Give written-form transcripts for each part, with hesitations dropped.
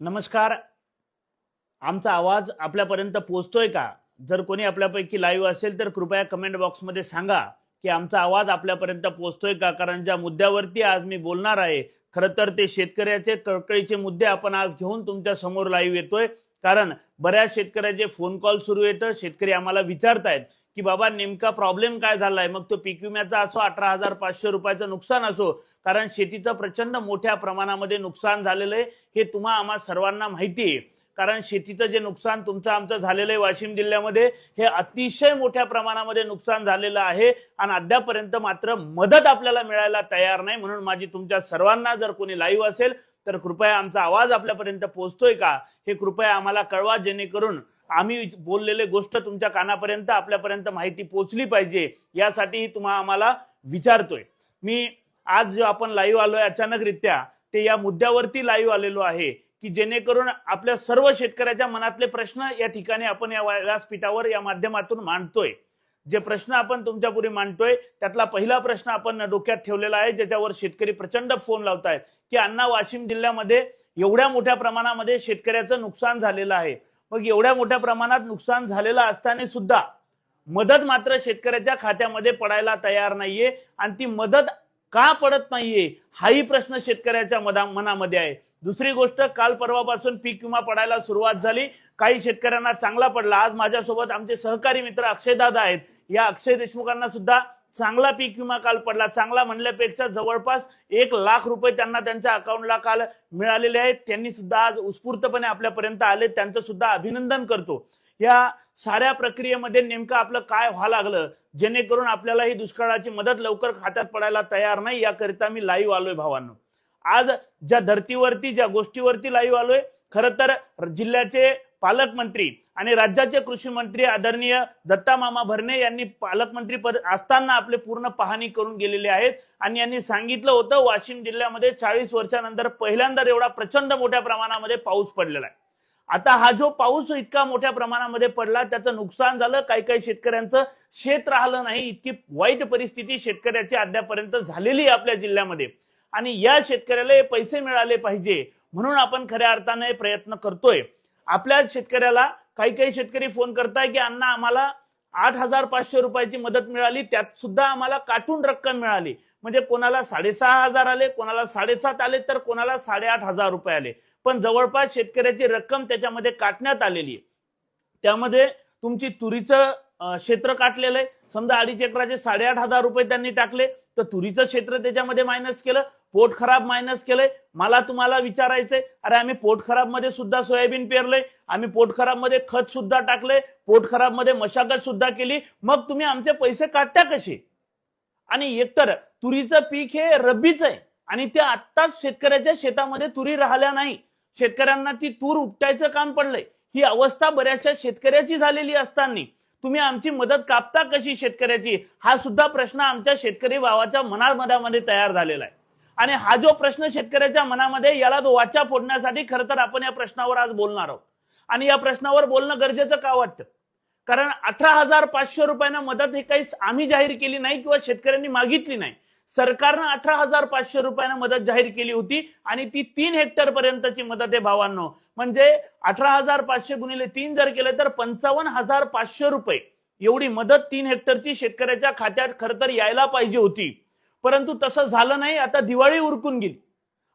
नमस्कार. आमचा आवाज आपल्यापर्यंत पोहोचतोय का? जर कोणी आपल्यापैकी लाईव्ह असेल तर कृपया कमेंट बॉक्समध्ये सांगा की आमचा आवाज आपल्यापर्यंत पोहोचतोय का? कारण ज्या मुद्द्यावरती आज मी बोलणार आहे, खरं तर ते शेतकऱ्याचे कळकळीचे मुद्दे आपण आज घेऊन तुमच्या समोर लाईव्ह येतोय. कारण बऱ्याच शेतकऱ्याचे फोन कॉल सुरू येतं. शेतकरी आम्हाला विचारतायत की बाबा नेमका प्रॉब्लेम काय झालाय? मग तो पीक विम्याचा असो, 18,500 रुपयाचं नुकसान असो, कारण शेतीचं प्रचंड मोठ्या प्रमाणामध्ये नुकसान झालेलं आहे. हे तुम्हा आम्हा सर्वांना माहिती आहे. कारण शेतीचं जे नुकसान तुमचं आमचं झालेलं आहे वाशिम जिल्ह्यामध्ये, हे अतिशय मोठ्या प्रमाणामध्ये नुकसान झालेलं आहे आणि अद्यापर्यंत मात्र मदत आपल्याला मिळायला तयार नाही. म्हणून माझी तुमच्या सर्वांना, जर कोणी लाईव्ह असेल तर कृपया आमचा आवाज आपल्यापर्यंत पोहोचतोय का हे कृपया आम्हाला कळवा, जेणेकरून आम्ही बोललेले गोष्ट तुमच्या कानापर्यंत आपल्यापर्यंत माहिती पोहोचली पाहिजे, यासाठी तुम्हा आम्हाला विचारतोय. मी आज जो आपण लाईव्ह आलोय अचानकरित्या, ते या मुद्द्यावरती लाईव्ह आलेलो आहे की जेणेकरून आपल्या सर्व शेतकऱ्याच्या मनातले प्रश्न या ठिकाणी आपण या व्यासपीठावर या माध्यमातून मांडतोय. जे प्रश्न आपण तुमच्यापुढे मांडतोय त्यातला पहिला प्रश्न आपण डोक्यात ठेवलेला आहे, ज्याच्यावर शेतकरी प्रचंड फोन लावतायत की अण्णा, वाशिम जिल्ह्यामध्ये एवढ्या मोठ्या प्रमाणामध्ये शेतकऱ्याचं नुकसान झालेलं आहे. मग एवढ्या मोठ्या प्रमाणात नुकसान झालेलं असताना सुद्धा मदत मात्र शेतकऱ्याच्या खात्यामध्ये पडायला तयार नाहीये. आणि ती मदत का पडत नाहीये हाही प्रश्न शेतकऱ्याच्या मनामध्ये आहे. दुसरी गोष्ट, काल परवापासून पीक विमा पडायला सुरुवात झाली. काही शेतकऱ्यांना चांगला पडला. आज माझ्यासोबत आमचे सहकारी मित्र अक्षय दादा आहेत. या अक्षय देशमुखांना सुद्धा चांगला पीक विमा काल पडला. चांगला म्हणल्यापेक्षा जवळपास 1,00,000 रुपये त्यांना त्यांच्या अकाउंटला काल मिळालेले आहेत. त्यांनी सुद्धा आज उत्स्फूर्तपणे आपल्यापर्यंत आले. त्यांचं सुद्धा अभिनंदन करतो. या साऱ्या प्रक्रियेमध्ये नेमकं आपलं काय व्हायला लागलं, जेणेकरून आपल्याला ही दुष्काळाची मदत लवकर खात्यात पडायला तयार नाही, याकरिता मी लाईव्ह आलोय भावांनो. आज ज्या धर्तीवरती, ज्या गोष्टीवरती लाईव्ह आलोय, खरं तर जिल्ह्याचे पालकमंत्री आणि राज्याचे कृषी मंत्री आदरणीय दत्ता मामा भरणे यांनी पालकमंत्री पद असताना आपले पूर्ण पाहणी करून गेलेले आहेत. आणि यांनी सांगितलं होतं वाशिम जिल्ह्यामध्ये 40 वर्षानंतर पहिल्यांदा एवढा प्रचंड मोठ्या प्रमाणामध्ये पाऊस पडलेला आहे. आता हा जो पाऊस इतका मोठ्या प्रमाणामध्ये पडला, त्याचं नुकसान झालं. काही काही शेतकऱ्यांचं शेत राहिलं नाही. इतकी वाईट परिस्थिती शेतकऱ्याची अद्यापर्यंत झालेली आहे आपल्या जिल्ह्यामध्ये. आणि या शेतकऱ्याला हे पैसे मिळाले पाहिजे म्हणून आपण खऱ्या अर्थाने प्रयत्न करतोय. आपल्या शेतकऱ्याला काही काही शेतकरी फोन करताय की अण्णा, आम्हाला 8,500 रुपयाची मदत मिळाली, त्यात सुद्धा आम्हाला काटून रक्कम मिळाली. म्हणजे कोणाला 6,500 आले, कोणाला 7,500 आले, तर कोणाला 8,500 रुपये आले. पण जवळपास शेतकऱ्याची रक्कम त्याच्यामध्ये काटण्यात आलेली आहे. त्यामध्ये तुमची तुरीचं क्षेत्र काटलेलं आहे. समजा 2.5 एकराचे 8,500 रुपये त्यांनी टाकले, तर तुरीचं क्षेत्र त्याच्यामध्ये मायनस केलं. पोट खराब मायनस केलंय. मला तुम्हाला विचारायचंय, अरे आम्ही पोट खराब मध्ये सुद्धा सोयाबीन पेरलंय, आम्ही पोट खराब मध्ये खत सुद्धा टाकलंय, पोट खराब मध्ये मशागत सुद्धा केली, मग तुम्ही आमचे पैसे काटता कसे? आणि एकतर तुरीचं पीक हे रब्बीच आहे आणि ते आत्ताच शेतकऱ्याच्या शेतामध्ये तुरी राहिल्या नाही. शेतकऱ्यांना ती तूर उपटायचं काम पडलंय. ही अवस्था बऱ्याचशा शेतकऱ्याची झालेली असताना तुम्ही आमची मदत कापता कशी शेतकऱ्याची, हा सुद्धा प्रश्न आमच्या शेतकरी भावाच्या मनामध्ये तयार झालेला आहे. आणि हा जो प्रश्न शेतकऱ्याच्या मनामध्ये, याला वाचा फोडण्यासाठी खरं तर आपण या प्रश्नावर आज बोलणार आहोत. आणि या प्रश्नावर बोलणं गरजेचं का वाटतं? कारण 18,500 रुपयांना मदत हे काही आम्ही जाहीर केली नाही किंवा शेतकऱ्यांनी मागितली नाही. सरकारनं 18,500 रुपयांना मदत जाहीर केली होती आणि ती 3 हेक्टर पर्यंतची मदत आहे भावांनो. म्हणजे 18,500 गुणिले 3 जर केलं तर 55,500 रुपये एवढी मदत 3 हेक्टरची शेतकऱ्याच्या खात्यात खरं तर यायला पाहिजे होती. परंतु तसं झालं नाही. आता दिवाळी उरकून गेली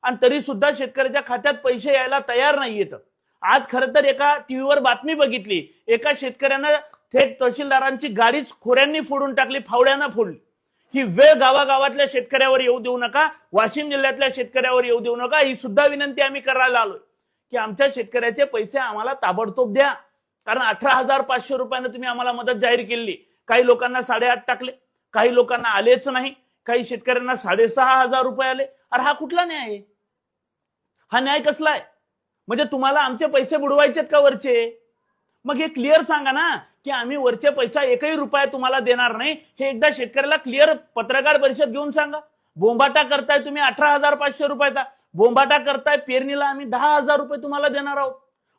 आणि तरी सुद्धा शेतकऱ्याच्या खात्यात पैसे यायला तयार नाहीयेत. आज खरं तर एका टीव्हीवर बातमी बघितली, एका शेतकऱ्यानं थेट तहसीलदारांची गाडीच खोऱ्यांनी फोडून टाकली, फावड्यानं फोडली. ही वेळ गावागावातल्या शेतकऱ्यावर येऊ देऊ नका, वाशिम जिल्ह्यातल्या शेतकऱ्यावर येऊ देऊ नका. ही सुद्धा विनंती आम्ही करायला आलोय की आमच्या शेतकऱ्याचे पैसे आम्हाला ताबडतोब द्या. कारण 18,500 रुपयानं तुम्ही आम्हाला मदत जाहीर केली. काही लोकांना 8.5 टाकले, काही लोकांना आलेच नाही, काही शेतकऱ्यांना 6,500 रुपये आले. अरे हा कुठला न्याय आहे? हा न्याय कसला आहे? म्हणजे तुम्हाला आमचे पैसे बुडवायचेत का वरचे? मग हे क्लिअर सांगा ना की आम्ही वरचे पैसा 1ही रुपया तुम्हाला देणार नाही. हे एकदा शेतकऱ्याला क्लिअर पत्रकार परिषद घेऊन सांगा. बोंबाटा करताय तुम्ही 18,500 रुपयाचा, बोंबाटा करताय. पेरणीला आम्ही 10,000 रुपये तुम्हाला देणार आहोत.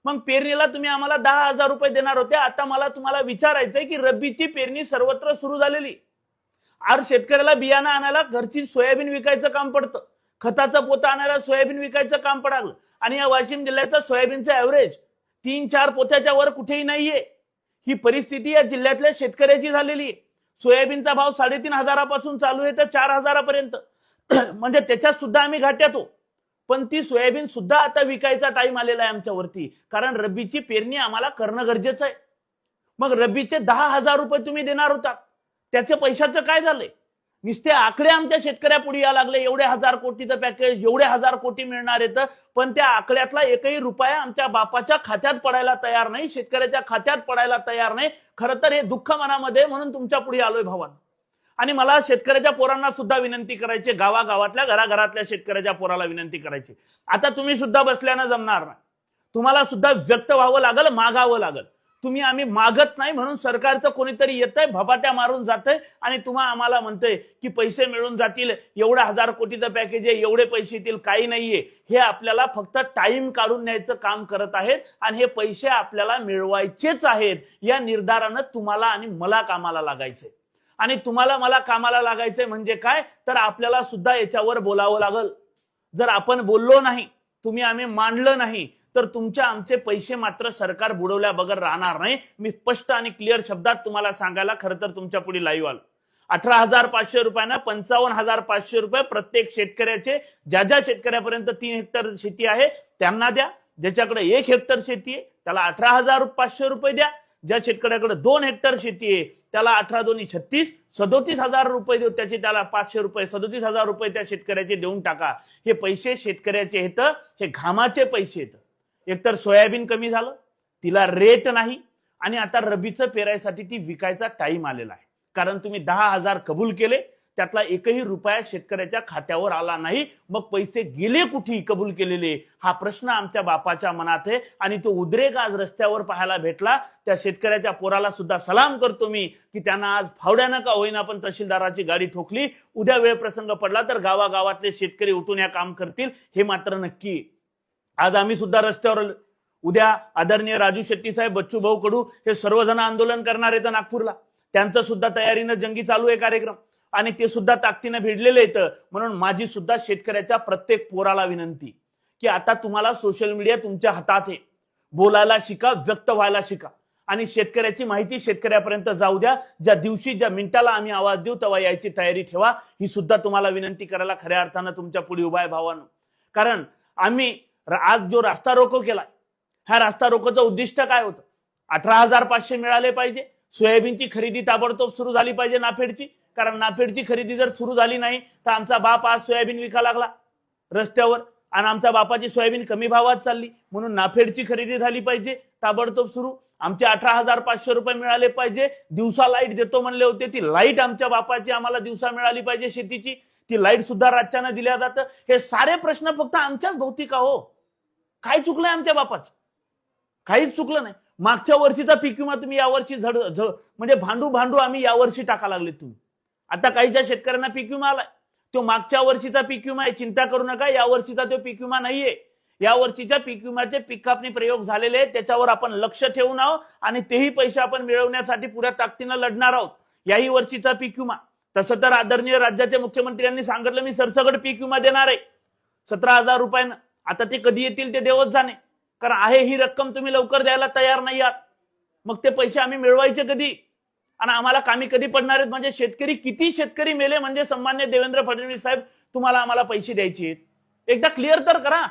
मग पेरणीला तुम्ही आम्हाला 10,000 रुपये देणार होते. आता मला तुम्हाला विचारायचंय की रब्बीची पेरणी सर्वत्र सुरू झालेली. आज शेतकऱ्याला बियाणं आणायला घरची सोयाबीन विकायचं काम पडतं. खताचं पोतं आणायला सोयाबीन विकायचं काम पडालं आणि या वाशिम जिल्ह्याचं सोयाबीनचं ॲव्हरेज 3-4 पोत्याच्या वर कुठेही नाहीये. ही परिस्थिती या जिल्ह्यातल्या शेतकऱ्याची झालेली आहे. सोयाबीनचा भाव 3,500पासून चालू आहे तर 4,000पर्यंत म्हणजे त्याच्यात सुद्धा आम्ही घाट्यात हो. पण ती सोयाबीन सुद्धा आता विकायचा टाइम आलेला आहे आमच्यावरती, कारण रब्बीची पेरणी आम्हाला करणं गरजेचं आहे. मग रब्बीचे 10,000 रुपये तुम्ही देणार होता, त्याच्या पैशाचं काय झालंय? नुसते आकडे आमच्या शेतकऱ्यापुढे या लागले, एवढे 1,000 कोटीचं पॅकेज, एवढे 1,000 कोटी मिळणार आहेत, पण त्या आकड्यातला एकही रुपया आमच्या बापाच्या खात्यात पडायला तयार नाही, शेतकऱ्याच्या खात्यात पडायला तयार नाही. खरं तर हे दुःख मनामध्ये म्हणून तुमच्या पुढे आलोय भावांनो. आणि मला शेतकऱ्याच्या पोरांना सुद्धा विनंती करायची, गावागावातल्या घराघरातल्या शेतकऱ्याच्या पोराला विनंती करायची, आता तुम्ही सुद्धा बसल्यानं जमणार नाही, तुम्हाला सुद्धा व्यक्त व्हावं लागल, मागावं लागल. तुम्ही आम्ही मागत नाही म्हणून सरकारचं कोणीतरी येतंय, भबाट्या मारून जातंय आणि तुम्हा आम्हाला म्हणतंय की पैसे मिळून जातील, एवढ्या 1,000 कोटीचं पॅकेज आहे, एवढे पैसे येतील. काही नाहीये, हे आपल्याला फक्त टाइम काढून न्यायचं काम करत आहेत आणि हे पैसे आपल्याला मिळवायचेच आहेत. या निर्धारानं तुम्हाला आणि मला कामाला लागायचंय. आणि तुम्हाला मला कामाला लागायचंय म्हणजे काय, तर आपल्याला सुद्धा याच्यावर बोलावं लागल. जर आपण बोललो नाही, तुम्ही आम्ही मांडलं नाही, तर तुमच्या आमचे पैसे मात्र सरकार बुडवल्या बगर राहणार नाही. मी स्पष्ट आणि क्लिअर शब्दात तुम्हाला सांगायला खरं तर तुमच्या पुढे लाईव्ह आलो. 18,500 रुपयानं 55,500 रुपये प्रत्येक शेतकऱ्याचे, ज्या ज्या शेतकऱ्यापर्यंत 3 हेक्टर शेती आहे त्यांना द्या. ज्याच्याकडे 1 हेक्टर शेती आहे त्याला 18,500 रुपये द्या. ज्या शेतकऱ्याकडे 2 हेक्टर शेती आहे त्याला 18 2 36 37,000 रुपये देऊ. त्याचे त्याला 500 रुपये 37,000 रुपये त्या शेतकऱ्याचे देऊन टाका. हे पैसे शेतकऱ्याचे आहेत, हे घामाचे पैसे आहेत. एकतर सोयाबीन कमी झालं, तिला रेट नाही, आणि आता रब्बीचं पेरायसाठी ती विकायचा टाइम आलेला आहे. कारण तुम्ही 10,000 कबूल केले, त्यातला एकही रुपया शेतकऱ्याच्या खात्यावर आला नाही. मग पैसे गेले कुठे कबूल केलेले, हा प्रश्न आमच्या बापाच्या मनात आहे. आणि तो उद्रेक आज रस्त्यावर पाहायला भेटला. त्या शेतकऱ्याच्या पोराला सुद्धा सलाम करतो मी की त्यांना आज फावड्यानं का होईना पण तहसीलदाराची गाडी ठोकली. उद्या वेळ प्रसंग पडला तर गावागावातले शेतकरी उठून या काम करतील, हे मात्र नक्की. आज आम्ही सुद्धा रस्त्यावर, उद्या आदरणीय राजू शेट्टी साहेब, बच्चू भाऊ कडू हे सर्वजण आंदोलन करणार आहेत नागपूरला. त्यांचं सुद्धा तयारीनं जंगी चालू आहे कार्यक्रम आणि ते सुद्धा ताकदीनं भिडलेले आहेत. म्हणून माझी सुद्धा शेतकऱ्याच्या प्रत्येक पोराला विनंती की आता तुम्हाला सोशल मीडिया तुमच्या हातात आहे, बोलायला शिका, व्यक्त व्हायला शिका आणि शेतकऱ्याची माहिती शेतकऱ्यापर्यंत जाऊ द्या. ज्या दिवशी ज्या मिनिटाला आम्ही आवाज देऊ तेव्हा यायची तयारी ठेवा. ही सुद्धा तुम्हाला विनंती करायला खऱ्या अर्थानं तुमच्या पुढे उभा आहे भावांनो. कारण आम्ही आज जो रास्ता रोको केलाय, ह्या रास्ता रोकोचं उद्दिष्ट काय होतं? 18,500 मिळाले पाहिजे. सोयाबीनची खरेदी ताबडतोब सुरू झाली पाहिजे नाफेडची, कारण नाफेडची खरेदी जर सुरू झाली नाही तर आमचा बाप आज सोयाबीन विका लागला रस्त्यावर आणि आमच्या बापाची सोयाबीन कमी भावात चालली. म्हणून नाफेडची खरेदी झाली पाहिजे ताबडतोब सुरू. आमचे 18,500 रुपये मिळाले पाहिजे. दिवसा लाईट देतो म्हणले होते, ती लाईट आमच्या बापाची आम्हाला दिवसा मिळाली पाहिजे. शेतीची ती लाईट सुद्धा रातच्यानं दिल्या जातं. हे सारे प्रश्न फक्त आमच्याच भोवती का हो? काय चुकलंय आमच्या बापाचं? काहीच चुकलं नाही. मागच्या वर्षीचा पीक विमा तुम्ही यावर्षी म्हणजे भांडू भांडू आम्ही यावर्षी टाका लागले तुम्ही. आता काहीच्या शेतकऱ्यांना पीक विमा आलाय, तो मागच्या वर्षीचा पीक विमा आहे, चिंता करू नका. यावर्षीचा तो पीक विमा नाहीये. यावर्षीच्या पीक विम्याचे पीक कापणी प्रयोग झालेले आहेत, त्याच्यावर आपण लक्ष ठेवून आहोत आणि तेही पैसे आपण मिळवण्यासाठी पुऱ्या ताकदीनं लढणार आहोत. याही वर्षीचा पीक विमा, तसं तर आदरणीय राज्याचे मुख्यमंत्र्यांनी सांगितलं मी सरसकट पीक विमा देणार आहे 17,000 रुपयानं. आता ते कधी येतील ते देवच जाणे, कारण आहे ही रक्कम तुम्ही लवकर द्यायला तयार नाही आहात. मग ते पैसे आम्ही मिळवायचे कधी आणि आम्हाला कामी कधी पडणार आहेत? म्हणजे शेतकरी, किती शेतकरी मेले म्हणजे सन्मान्य देवेंद्र फडणवीस साहेब तुम्हाला आम्हाला पैसे द्यायचे आहेत? एकदा क्लिअर तर करा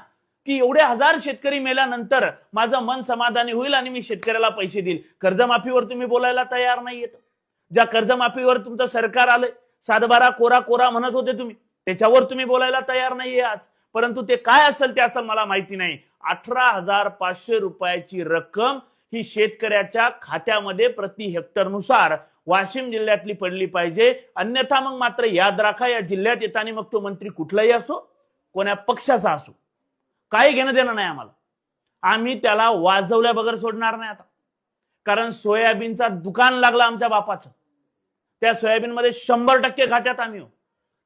की एवढे 1,000 शेतकरी मेल्यानंतर माझं मन समाधानी होईल आणि मी शेतकऱ्याला पैसे देईल. कर्जमाफीवर तुम्ही बोलायला तयार नाहीयेत. ज्या कर्जमाफीवर तुमचं सरकार आलंय, 7/12 कोरा कोरा म्हणत होते तुम्ही, त्याच्यावर तुम्ही बोलायला तयार नाहीये आज. परंतु ते काय असेल ते असेल मला माहिती नाही. 18,500 रुपयाची रक्कम ही शेतकऱ्याच्या खात्यामध्ये प्रति हेक्टर नुसार वाशिम जिल्ह्यातली पडली पाहिजे. अन्यथा मग मात्र याद राखा, या जिल्ह्यात येताना मग तो मंत्री कुठलाही असो, कोण्या पक्षाचा असो, काही घेणं देणं नाही आम्हाला. आम्ही त्याला वाजवल्या बगर सोडणार नाही आता. कारण सोयाबीनचा दुकान लागला आमच्या बापाचं, त्या सोयाबीनमध्ये 100% घाट्यात आम्ही हो.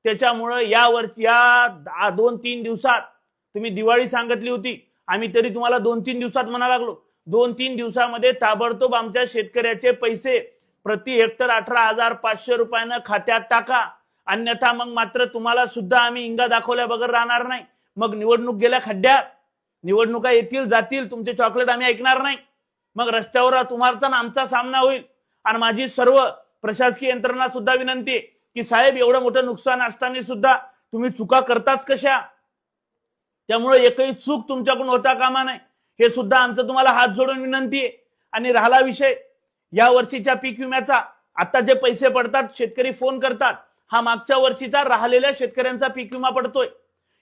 त्याच्यामुळे या वर्षी या 2-3 दिवसात, तुम्ही दिवाळी सांगितली होती, आम्ही तरी तुम्हाला 2-3 दिवसात म्हणा लागलो, 2-3 दिवसामध्ये ताबडतोब आमच्या शेतकऱ्याचे पैसे प्रति हेक्टर 18,500 रुपयानं खात्यात टाका अन्यथा मग मात्र तुम्हाला सुद्धा आम्ही इंगा दाखवल्या बगर राहणार नाही. मग निवडणूक गेल्या खड्ड्यात, निवडणुका येतील जातील, तुमचे चॉकलेट आम्ही ऐकणार नाही. मग रस्त्यावर तुम्हाचा आणि आमचा सामना होईल. आणि माझी सर्व प्रशासकीय यंत्रणा सुद्धा विनंती आहे की साहेब, एवढं मोठं नुकसान असताना सुद्धा तुम्ही चुका करताच कशा? त्यामुळे एकही चूक तुमच्याकडून होता कामा नाही, हे सुद्धा आमचं तुम्हाला हात जोडून विनंती आहे. आणि राहिला विषय या वर्षीच्या पीक विम्याचा, आता जे पैसे पडतात शेतकरी फोन करतात, हा मागच्या वर्षीचा राहिलेल्या शेतकऱ्यांचा पीक विमा पडतोय.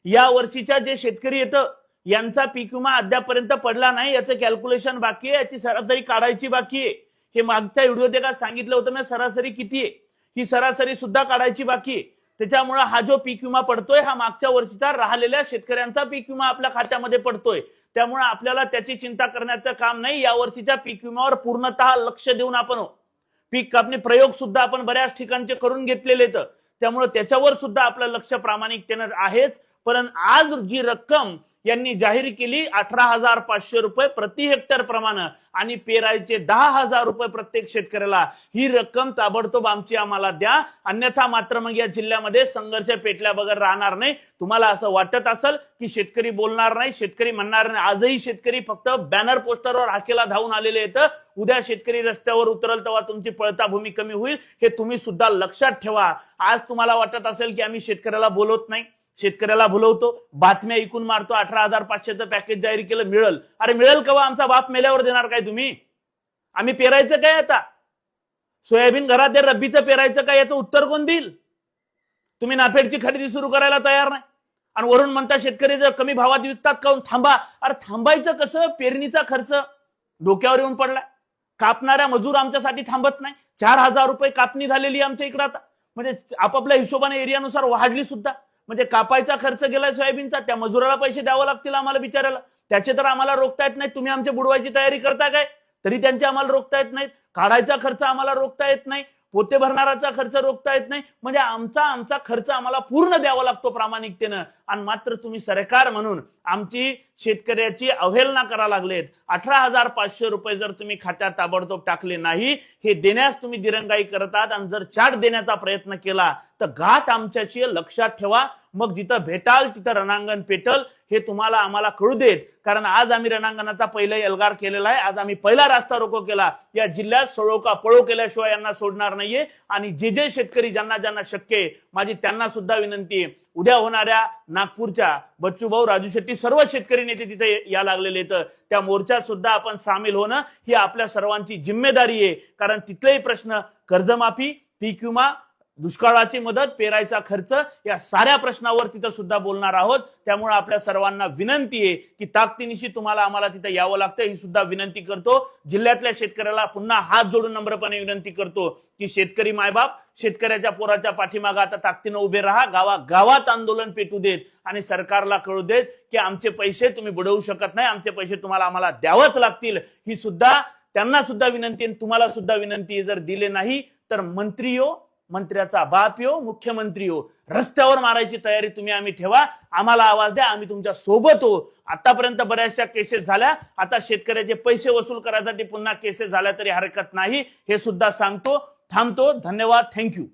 या वर्षीच्या जे शेतकरी येतं यांचा पीक विमा अद्यापर्यंत पडला नाही, याचं कॅल्क्युलेशन बाकी आहे, याची सरासरी काढायची बाकी आहे. हे मागच्या व्हिडिओत एका सांगितलं होतं मी, सरासरी किती आहे ही सरासरी सुद्धा काढायची बाकी आहे. त्याच्यामुळे हा जो पीक विमा पडतोय हा मागच्या वर्षीचा राहिलेल्या शेतकऱ्यांचा पीक विमा आपल्या खात्यामध्ये पडतोय. त्यामुळे आपल्याला त्याची चिंता करण्याचं काम नाही. या वर्षीच्या पीक विम्यावर पूर्णतः लक्ष देऊन आपण पीक कापणी प्रयोग सुद्धा आपण बऱ्याच ठिकाणचे करून घेतलेले आहेत. त्यामुळे त्याच्यावर सुद्धा आपलं लक्ष प्रामाणिकतेनं आहेच. पण आज जी रक्कम यांनी जाहीर केली 18,500 रुपये प्रति हेक्टर प्रमाणे आणि पेरायचे 10,000 रुपये प्रत्येक शेतकऱ्याला, ही रक्कम ताबडतोब आमची आम्हाला द्या. अन्यथा मात्र मग या जिल्ह्यामध्ये संघर्ष पेटल्या बगर राहणार नाही. तुम्हाला असं वाटत असेल की शेतकरी बोलणार नाही, शेतकरी म्हणणार नाही, आजही शेतकरी फक्त बॅनर पोस्टरवर हाकेला धावून आलेले आहेत. उद्या शेतकरी रस्त्यावर उतरल तेव्हा तुमची पळता भूमी कमी होईल, हे तुम्ही सुद्धा लक्षात ठेवा. आज तुम्हाला वाटत असेल की आम्ही शेतकऱ्याला बोलवत नाही, शेतकऱ्याला बोलवतो, बातम्या ऐकून मारतो, 18,500चं पॅकेज जाहीर केलं, मिळेल. अरे मिळेल केव्हा? आमचा बाप मेल्यावर देणार काय तुम्ही? आम्ही पेरायचं काय? आता सोयाबीन घरात द्या, रब्बीचं पेरायचं काय? याचं उत्तर कोण देईल? तुम्ही नाफेडची खरेदी सुरू करायला तयार नाही आणि वरून म्हणता शेतकरी जर कमी भावात विकतात काऊन? थांबा. अरे थांबायचं कसं? पेरणीचा खर्च डोक्यावर येऊन पडला. कापणाऱ्या मजूर आमच्यासाठी थांबत नाही. 4,000 रुपये कापणी झालेली आमच्या इकडे आता, म्हणजे आपापल्या हिशोबाने एरियानुसार वाढली सुद्धा. म्हणजे कापायचा खर्च गेलाय सोयाबीनचा, त्या मजुराला पैसे द्यावं लागतील आम्हाला बिचारायला. त्याचे तर आम्हाला रोखता येत नाही. तुम्ही आमच्या बुडवायची तयारी करता काय? तरी त्यांचे आम्हाला रोखता येत नाहीत. काढायचा खर्च आम्हाला रोखता येत नाही, पोते भरणाराचा खर्च रोखता येत नाही. म्हणजे आमचा खर्च आम्हाला पूर्ण द्यावा लागतो प्रामाणिकतेनं. आणि मात्र तुम्ही सरकार म्हणून आमची शेतकऱ्याची अवहेलना करा लागलेत. 18,500 रुपये जर तुम्ही खात्यात ताबडतोब टाकले नाही, हे देण्यास तुम्ही दिरंगाई करतात. आणि जर चाट देण्याचा प्रयत्न केला तर गाठ आमच्याची लक्षात ठेवा. मग जिथं भेटाल तिथं रणांगण पेटल, हे तुम्हाला आम्हाला कळू देत. कारण आज आम्ही रणांगणाचा पहिला एल्गार केलेला आहे. आज आम्ही पहिला रास्ता रोको केला. या जिल्ह्यात सळो का पळो केल्याशिवाय यांना सोडणार नाहीये. आणि जे शेतकरी ज्यांना ज्यांना शक्य आहे, माझी त्यांना सुद्धा विनंती आहे, उद्या होणाऱ्या नागपूरच्या बच्चूभाऊ, राजू शेट्टी, सर्व शेतकरी नेते तिथे या लागलेले आहेत. त्या मोर्चात सुद्धा आपण सामील होणं ही आपल्या सर्वांची जिम्मेदारी आहे. कारण तिथलेही प्रश्न, कर्जमाफी, पीक विमा, दुष्काळाची मदत, पेरायचा खर्च, या साऱ्या प्रश्नावर तिथं सुद्धा बोलणार आहोत. त्यामुळे आपल्या सर्वांना विनंती आहे की ताकदीनिशी तुम्हाला आम्हाला तिथे यावं लागतं, ही सुद्धा विनंती करतो. जिल्ह्यातल्या शेतकऱ्याला पुन्हा हात जोडून नम्रपणे विनंती करतो की शेतकरी मायबाप, शेतकऱ्याच्या पोराच्या पाठीमागे आता ताकदीनं उभे राहा. गावात आंदोलन पेटू देत आणि सरकारला कळू देत की आमचे पैसे तुम्ही बुडवू शकत नाही, आमचे पैसे तुम्हाला आम्हाला द्यावंच लागतील. ही सुद्धा त्यांना सुद्धा विनंती आहे, तुम्हाला सुद्धा विनंती आहे. जर दिले नाही तर मंत्री हो, मंत्र्याचा बाप यो, मुख्यमंत्री हो, रस्त्यावर मारायची तयारी तुम्ही आम्ही ठेवा. आम्हाला आवाज द्या, आम्ही तुमच्या सोबत हो. आतापर्यंत बऱ्याचशा केसेस झाल्या, आता शेतकऱ्याचे पैसे वसूल करायसाठी पुन्हा केसेस झाल्या तरी हरकत नाही, हे सुद्धा सांगतो. थांबतो. धन्यवाद. थँक्यू.